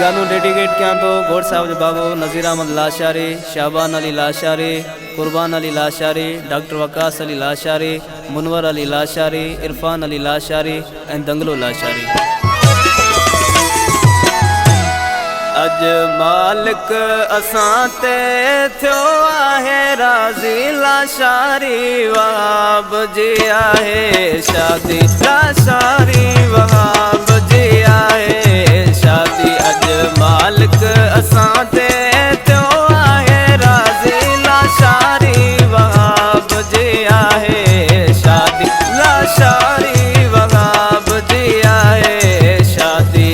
गानों डेडिकेट किया तो गौर साहब जे बाबू नज़ीर अहमद लाशारी, शाबान अली लाशारी, कुर्बान अली लाशारी, डॉक्टर वकास अली लाशारी, मुनवर अली लाशारी, इरफान अली लाशारी ऐं दंगलो लाशारी। अज मालिक असां ते थियो आहे राज़ी लाशारी, वहाब जी आहे शादी लाशारी, वहाब जी आहे शादी। अज मालिक असां ते थियो आहे राज़ी लाशारी, वहाब जी आहे शादी लाशारी, वहाब जी आहे शादी।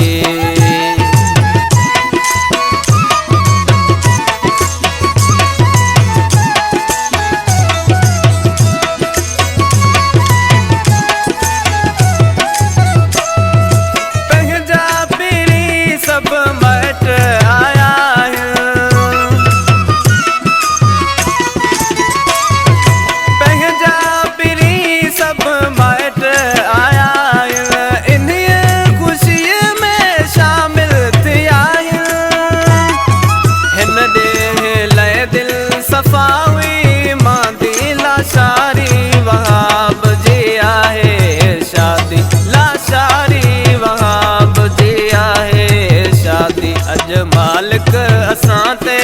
मालिक असां ते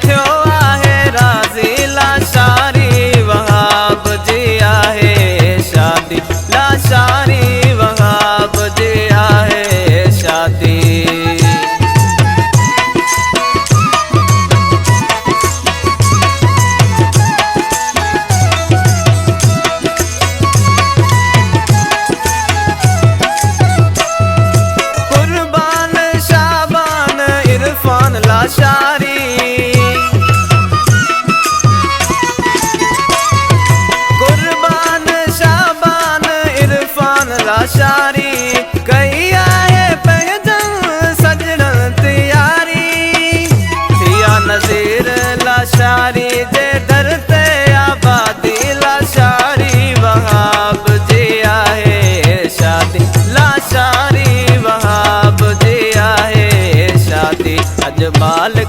थियो आहे राज़ी लाशारी, वहाब जी आहे शादी लाशारी, वहाब जी आहे शादी। लाशारी कुर्बान शाबान इरफान लाशारी, कई आहे पंहिंजन सजणन तैयारी, थिया नज़ीर लाशारी जे दर ते आबादी लाशारी, वहाब जी आहे शादी लाशारी, वहाब जी आहे शादी। अज मालिक